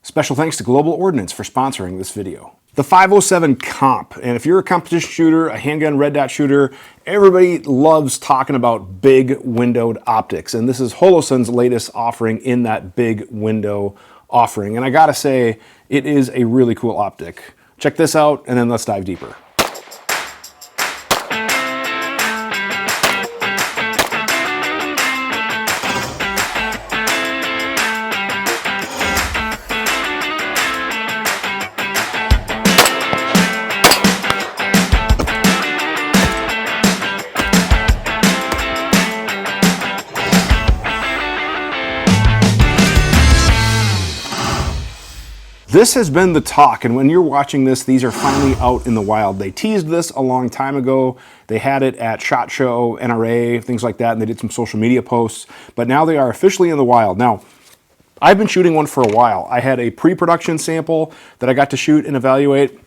Special thanks to Global Ordnance for sponsoring this video. The 507 comp, and if you're a competition shooter, a handgun red dot shooter, everybody loves talking about big windowed optics, and this is Holosun's latest offering in that big window offering. And I gotta say, it is a really cool optic. Check this out, and then let's dive deeper. This has been the talk, and when you're watching this, these are finally out in the wild. They teased this a long time ago. They had it at SHOT Show, NRA, things like that, and they did some social media posts, but now they are officially in the wild. Now, I've been shooting one for a while. I had a pre-production sample that I got to shoot and evaluate,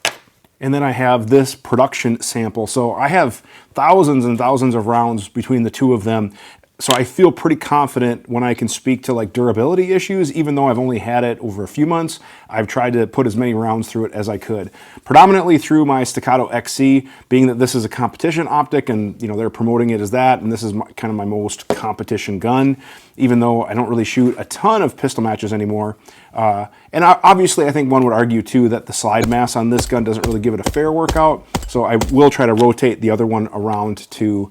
and then I have this production sample. So I have thousands and thousands of rounds between the two of them. So I feel pretty confident when I can speak to like durability issues, even though I've only had it over a few months. I've tried to put as many rounds through it as I could. Predominantly through my Staccato XC, being that this is a competition optic and they're promoting it as that, and this is kind of my most competition gun, even though I don't really shoot a ton of pistol matches anymore. And obviously I think one would argue too that the slide mass on this gun doesn't really give it a fair workout. So I will try to rotate the other one around to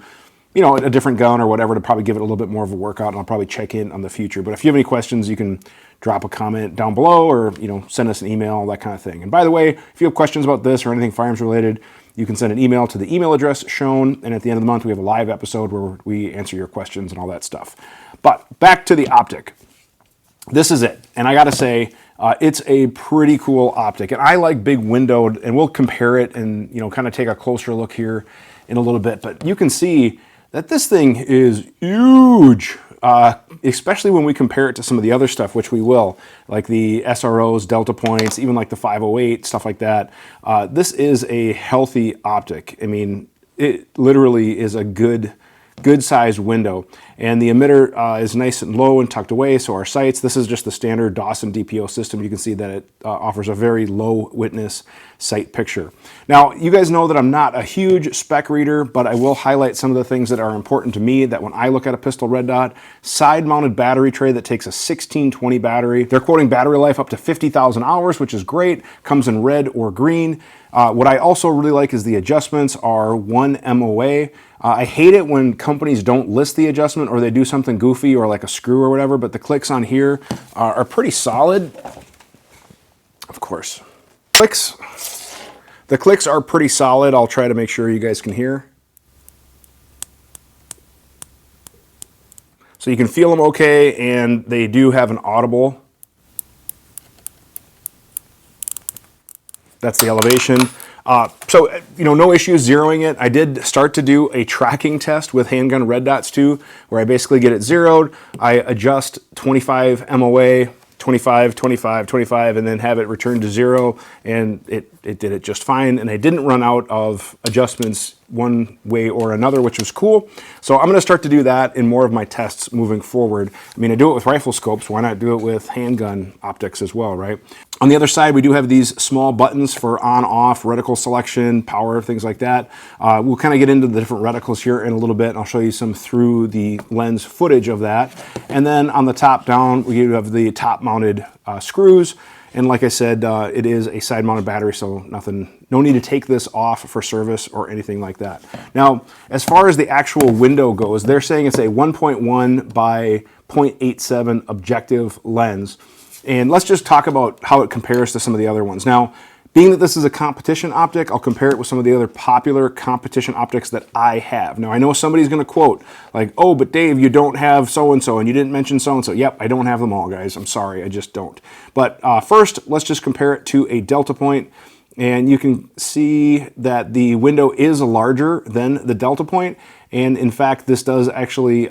a different gun or whatever to probably give it a little bit more of a workout, and I'll probably check in on the future. But if you have any questions, you can drop a comment down below or, send us an email, that kind of thing. And by the way, if you have questions about this or anything firearms related, you can send an email to the email address shown. And at the end of the month, we have a live episode where we answer your questions and all that stuff. But back to the optic. This is it. And I got to say, it's a pretty cool optic. And I like big windowed, and we'll compare it and, kind of take a closer look here in a little bit. But you can see that this thing is huge, especially when we compare it to some of the other stuff, which we will, like the SROs, Delta Points, even like the 508, stuff like that. This is a healthy optic. I mean, it literally is a good sized window, and the emitter is nice and low and tucked away. So our sights, this is just the standard Dawson DPO system. You can see that it offers a very low witness sight picture. Now, you guys know that I'm not a huge spec reader, but I will highlight some of the things that are important to me that when I look at a pistol red dot. Side mounted battery tray that takes a 1620 battery. They're quoting battery life up to 50,000 hours, which is great. Comes in red or green. What I also really like is the adjustments are 1 MOA. I hate it when companies don't list the adjustment or they do something goofy or like a screw or whatever, but the clicks on here are pretty solid. Of course. The clicks are pretty solid. I'll try to make sure you guys can hear. So you can feel them okay, and they do have an audible. That's the elevation. So, no issues zeroing it. I did start to do a tracking test with handgun red dots too, where I basically get it zeroed. I adjust 25 MOA, 25, 25, 25, and then have it return to 0, and it did it just fine. And I didn't run out of adjustments one way or another, which was cool. So I'm going to start to do that in more of my tests moving forward. I mean, I do it with rifle scopes. Why not do it with handgun optics as well, right? On the other side, we do have these small buttons for on-off, reticle selection, power, things like that. We'll kind of get into the different reticles here in a little bit, and I'll show you some through the lens footage of that. And then on the top down, we have the top-mounted screws. And like I said, it is a side-mounted battery, so no need to take this off for service or anything like that. Now, as far as the actual window goes, they're saying it's a 1.1 by 0.87 objective lens. And let's just talk about how it compares to some of the other ones. Now, being that this is a competition optic, I'll compare it with some of the other popular competition optics that I have. Now, I know somebody's going to quote, like, oh, but Dave, you don't have so-and-so, and you didn't mention so-and-so. Yep, I don't have them all, guys. I'm sorry, I just don't. But first, let's just compare it to a Delta Point. And you can see that the window is larger than the Delta Point. And in fact, this does actually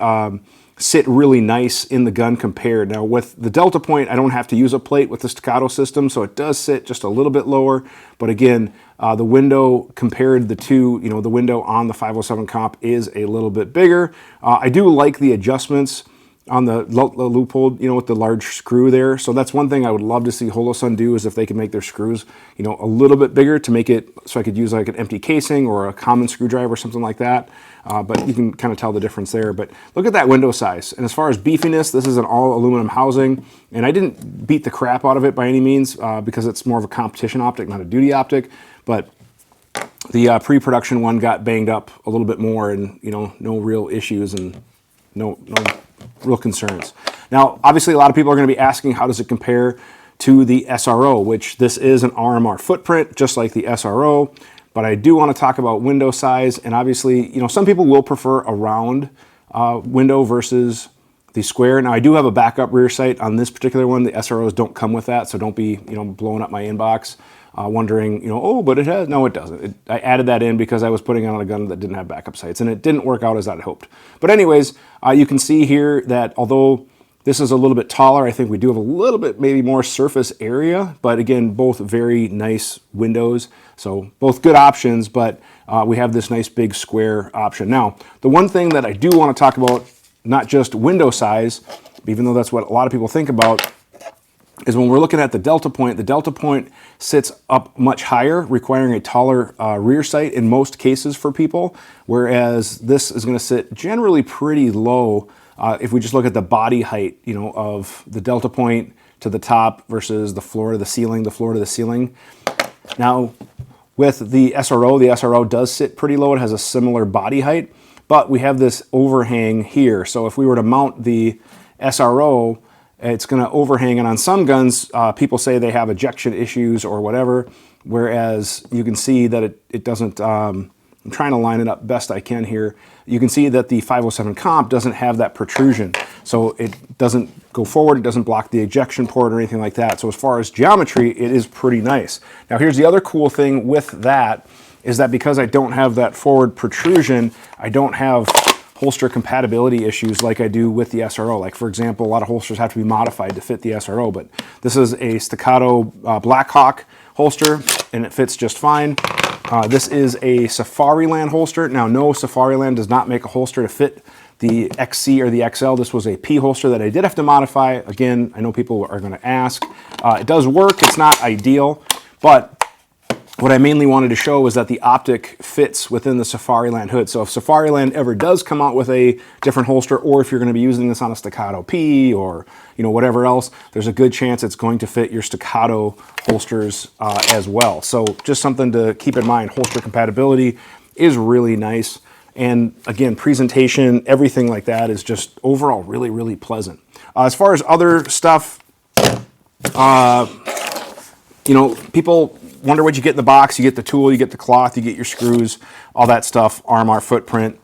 sit really nice in the gun compared. Now with the Delta Point, I don't have to use a plate with the Staccato system, so it does sit just a little bit lower. But again, the window compared the two, the window on the 507 comp is a little bit bigger. I do like the adjustments on the loophole, you know, with the large screw there. So that's one thing I would love to see Holosun do, is if they could make their screws, you know, a little bit bigger to make it so I could use like an empty casing or a common screwdriver or something like that. But you can kind of tell the difference there. But look at that window size. And as far as beefiness, this is an all aluminum housing. And I didn't beat the crap out of it by any means because it's more of a competition optic, not a duty optic. But the pre-production one got banged up a little bit more, and, you know, no real issues and no real concerns. Now, obviously, a lot of people are going to be asking, how does it compare to the SRO, which this is an RMR footprint, just like the SRO. But I do want to talk about window size, and obviously, you know, some people will prefer a round window versus the square. Now, I do have a backup rear sight on this particular one. The SROs don't come with that, so don't be, you know, blowing up my inbox wondering, you know, oh, but it has. No, it doesn't. I added that in because I was putting on a gun that didn't have backup sights, and it didn't work out as I'd hoped. But anyways, you can see here that although this is a little bit taller, I think we do have a little bit maybe more surface area, but again, both very nice windows. So both good options, but we have this nice big square option. Now, the one thing that I do want to talk about, not just window size, even though that's what a lot of people think about, is when we're looking at the delta point sits up much higher, requiring a taller rear sight in most cases for people, whereas this is going to sit generally pretty low if we just look at the body height, you know, of the delta point to the top versus the floor to the ceiling, the floor to the ceiling. Now, with the SRO does sit pretty low. It has a similar body height, but we have this overhang here. So if we were to mount the SRO, it's going to overhang, and on some guns, people say they have ejection issues or whatever, whereas you can see that it doesn't. I'm trying to line it up best I can here. You can see that the 507 comp doesn't have that protrusion, so it doesn't go forward, it doesn't block the ejection port or anything like that. So as far as geometry, it is pretty nice. Now here's the other cool thing with that, is that because I don't have that forward protrusion, I don't have holster compatibility issues like I do with the SRO. Like, for example, a lot of holsters have to be modified to fit the SRO, but this is a Staccato Blackhawk holster, and it fits just fine. This is a Safariland holster. Now, no, Safariland does not make a holster to fit the XC or the XL. This was a P holster that I did have to modify. Again, I know people are going to ask. It does work. It's not ideal, but what I mainly wanted to show was that the optic fits within the Safariland hood. So if Safariland ever does come out with a different holster, or if you're going to be using this on a Staccato P or, you know, whatever else, there's a good chance it's going to fit your Staccato holsters as well. So just something to keep in mind. Holster compatibility is really nice. And again, presentation, everything like that is just overall really, really pleasant. As far as other stuff, you know, people wonder what you get in the box. You get the tool, you get the cloth, you get your screws, all that stuff, RMR footprint.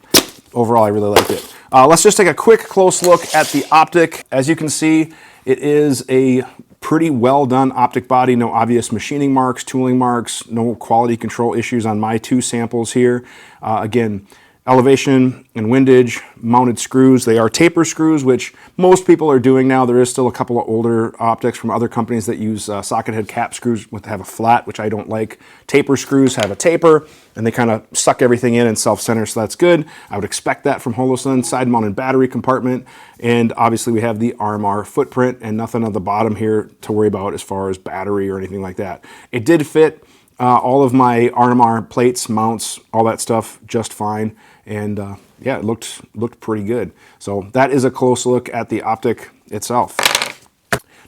Overall, I really like it. Let's just take a quick close look at the optic. As you can see, it is a pretty well done optic body, no obvious machining marks, tooling marks, no quality control issues on my two samples here. Again, elevation and windage, mounted screws. They are taper screws, which most people are doing now. There is still a couple of older optics from other companies that use socket head cap screws with have a flat, which I don't like. Taper screws have a taper, and they kind of suck everything in and self-center, so that's good. I would expect that from Holosun. Side-mounted battery compartment, and obviously we have the RMR footprint, and nothing on the bottom here to worry about as far as battery or anything like that. It did fit all of my RMR plates, mounts, all that stuff just fine. And yeah, it looked pretty good. So that is a close look at the optic itself.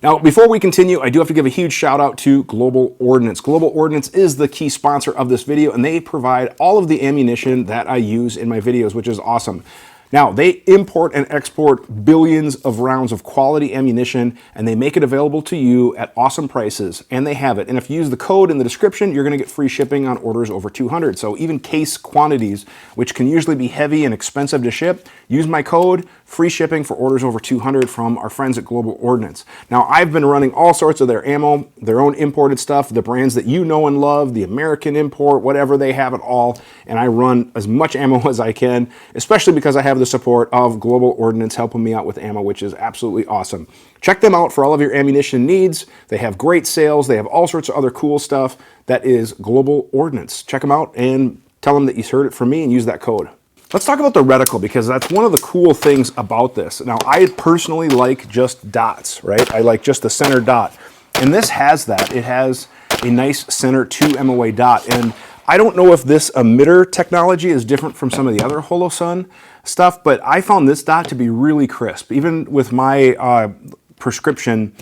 Now, before we continue, I do have to give a huge shout out to Global Ordnance. Global Ordnance is the key sponsor of this video, and they provide all of the ammunition that I use in my videos, which is awesome. Now, they import and export billions of rounds of quality ammunition, and they make it available to you at awesome prices, and they have it. And if you use the code in the description, you're going to get free shipping on orders over 200. So even case quantities, which can usually be heavy and expensive to ship, use my code, free shipping for orders over 200 from our friends at Global Ordnance. Now, I've been running all sorts of their ammo, their own imported stuff, the brands that you know and love, the American import, whatever, they have it all, and I run as much ammo as I can, especially because I have the support of Global Ordnance helping me out with ammo, which is absolutely awesome. Check them out for all of your ammunition needs. They have great sales. They have all sorts of other cool stuff. That is Global Ordnance. Check them out and tell them that you heard it from me and use that code. Let's talk about the reticle, because that's one of the cool things about this. Now, I personally like just dots, right? I like just the center dot. And this has that. It has a nice center 2 MOA dot. And I don't know if this emitter technology is different from some of the other Holosun stuff, but I found this dot to be really crisp. Even with my prescription,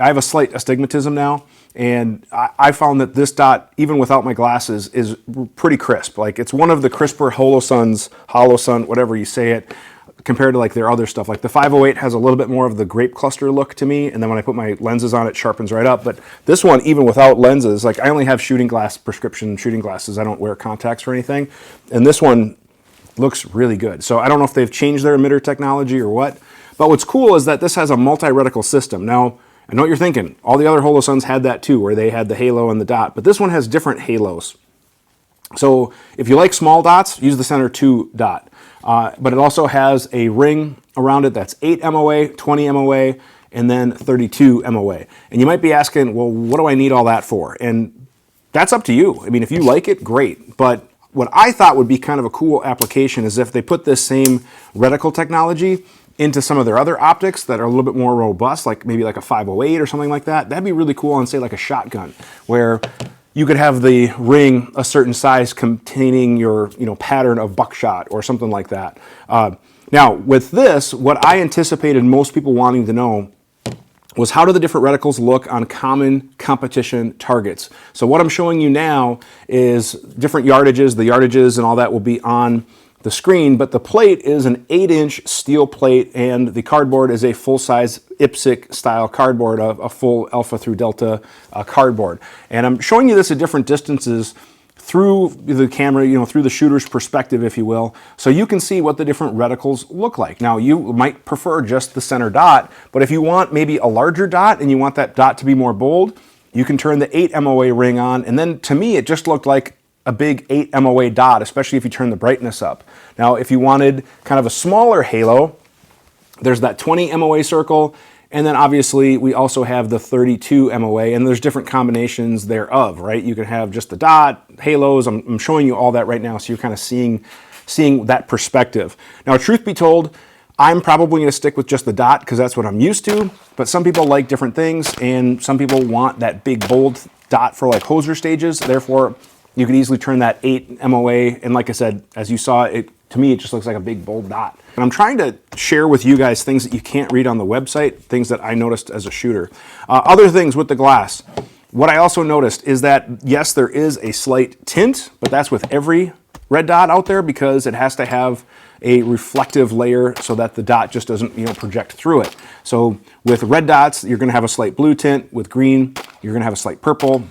I have a slight astigmatism now, and I found that this dot, even without my glasses, is pretty crisp. Like, it's one of the crisper Holosun, whatever you say it, compared to like their other stuff. Like the 508 has a little bit more of the grape cluster look to me, and then when I put my lenses on, it sharpens right up. But this one, even without lenses, like I only have prescription shooting glasses. I don't wear contacts or anything. And this one looks really good. So I don't know if they've changed their emitter technology or what, but what's cool is that this has a multi-reticle system. Now, I know what you're thinking. All the other Holosuns had that too, where they had the halo and the dot, but this one has different halos. So if you like small dots, use the center 2 dot. But it also has a ring around it that's 8 MOA, 20 MOA, and then 32 MOA. And you might be asking, well, what do I need all that for? And that's up to you. I mean, if you like it, great. But what I thought would be kind of a cool application is if they put this same reticle technology into some of their other optics that are a little bit more robust, like maybe like a 508 or something like that. That'd be really cool on, say, like a shotgun, where you could have the ring a certain size containing your pattern of buckshot or something like that. Now, with this, what I anticipated most people wanting to know was, how do the different reticles look on common competition targets? So what I'm showing you now is different yardages. The yardages and all that will be on the screen, but the plate is an 8-inch steel plate, and the cardboard is a full-size IPSC style cardboard, a full alpha through delta cardboard. And I'm showing you this at different distances through the camera, through the shooter's perspective, if you will, so you can see what the different reticles look like. Now, you might prefer just the center dot, but if you want maybe a larger dot and you want that dot to be more bold, you can turn the 8 MOA ring on, and then to me, it just looked like a big 8 MOA dot, especially if you turn the brightness up. Now, if you wanted kind of a smaller halo, there's that 20 MOA circle, and then obviously we also have the 32 MOA, and there's different combinations thereof, right? You can have just the dot, halos. I'm showing you all that right now, so you're kind of seeing that perspective. Now, truth be told, I'm probably going to stick with just the dot because that's what I'm used to, but some people like different things, and some people want that big bold dot for like hoser stages. Therefore, you could easily turn that 8 MOA, and like I said, as you saw, to me, it just looks like a big bold dot. And I'm trying to share with you guys things that you can't read on the website, things that I noticed as a shooter. Other things with the glass. What I also noticed is that, yes, there is a slight tint, but that's with every red dot out there because it has to have a reflective layer so that the dot just doesn't project through it. So with red dots, you're going to have a slight blue tint. With green, you're going to have a slight purple.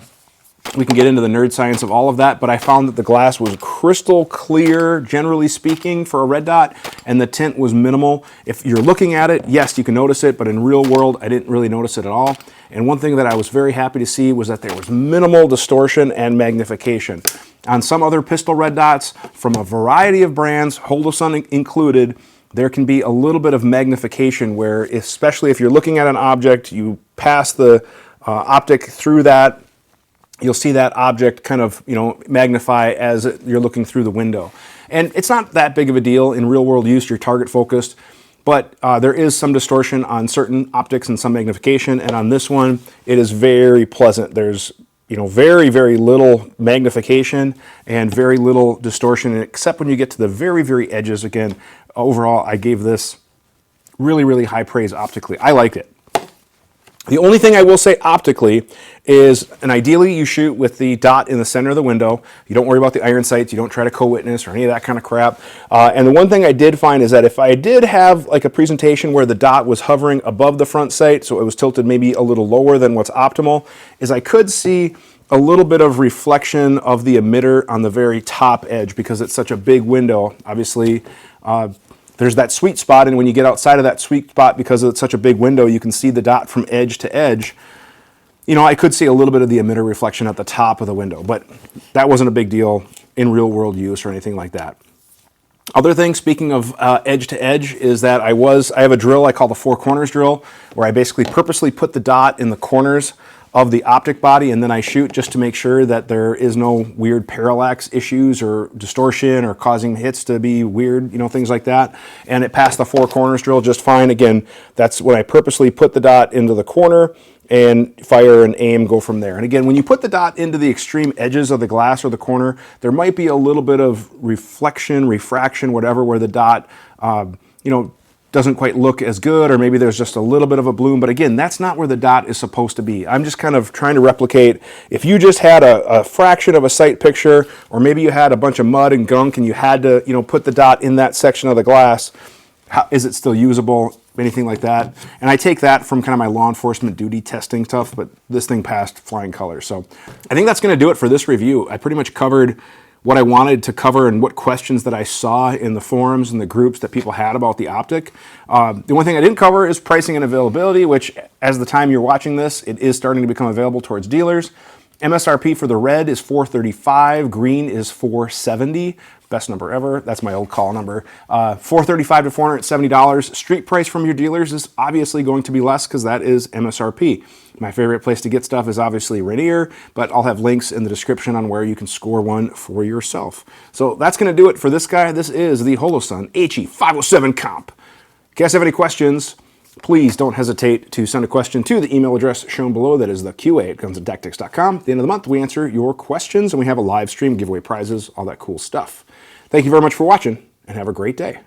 We can get into the nerd science of all of that, but I found that the glass was crystal clear, generally speaking, for a red dot, and the tint was minimal. If you're looking at it, yes, you can notice it, but in real world, I didn't really notice it at all. And one thing that I was very happy to see was that there was minimal distortion and magnification. On some other pistol red dots, from a variety of brands, Holosun included, there can be a little bit of magnification where, especially if you're looking at an object, you pass the optic through that, you'll see that object kind of, magnify as you're looking through the window. And it's not that big of a deal in real world use, you're target focused, but there is some distortion on certain optics and some magnification, and on this one, it is very pleasant. There's, very, very little magnification and very little distortion, except when you get to the very, very edges. Again, overall, I gave this really, really high praise optically. I liked it. The only thing I will say optically is, and ideally you shoot with the dot in the center of the window. You don't worry about the iron sights. You don't try to co-witness or any of that kind of crap. And the one thing I did find is that if I did have like a presentation where the dot was hovering above the front sight, so it was tilted maybe a little lower than what's optimal, is I could see a little bit of reflection of the emitter on the very top edge because it's such a big window. Obviously, there's that sweet spot, and when you get outside of that sweet spot, because it's such a big window, you can see the dot from edge to edge. I could see a little bit of the emitter reflection at the top of the window, but that wasn't a big deal in real world use or anything like that. Other thing, speaking of edge to edge, is that I have a drill I call the 4 corners drill, where I basically purposely put the dot in the corners of the optic body, and then I shoot just to make sure that there is no weird parallax issues or distortion or causing hits to be weird, you know, things like that. And it passed the 4 corners drill just fine. Again, that's when I purposely put the dot into the corner and fire and aim, go from there. And again, when you put the dot into the extreme edges of the glass or the corner, there might be a little bit of reflection, refraction, whatever, where the dot, you know, doesn't quite look as good, or maybe there's just a little bit of a bloom. But again, that's not where the dot is supposed to be. I'm just kind of trying to replicate, if you just had a fraction of a sight picture, or maybe you had a bunch of mud and gunk and you had to, you know, put the dot in that section of the glass, how, is it still usable? Anything like that. And I take that from kind of my law enforcement duty testing stuff, but this thing passed flying colors. So I think that's going to do it for this review. I pretty much covered what I wanted to cover and what questions that I saw in the forums and the groups that people had about the optic. The one thing I didn't cover is pricing and availability, which as the time you're watching this, it is starting to become available towards dealers. MSRP for the red is $435, green is $470. Best number ever. That's my old call number. $435 to $470. Street price from your dealers is obviously going to be less because that is MSRP. My favorite place to get stuff is obviously Rainier, but I'll have links in the description on where you can score one for yourself. So that's going to do it for this guy. This is the Holosun HE507 Comp. If you guys have any questions, please don't hesitate to send a question to the email address shown below. That is the QA@gunsandtactics.com. At the end of the month, we answer your questions, and we have a live stream, giveaway prizes, all that cool stuff. Thank you very much for watching, and have a great day.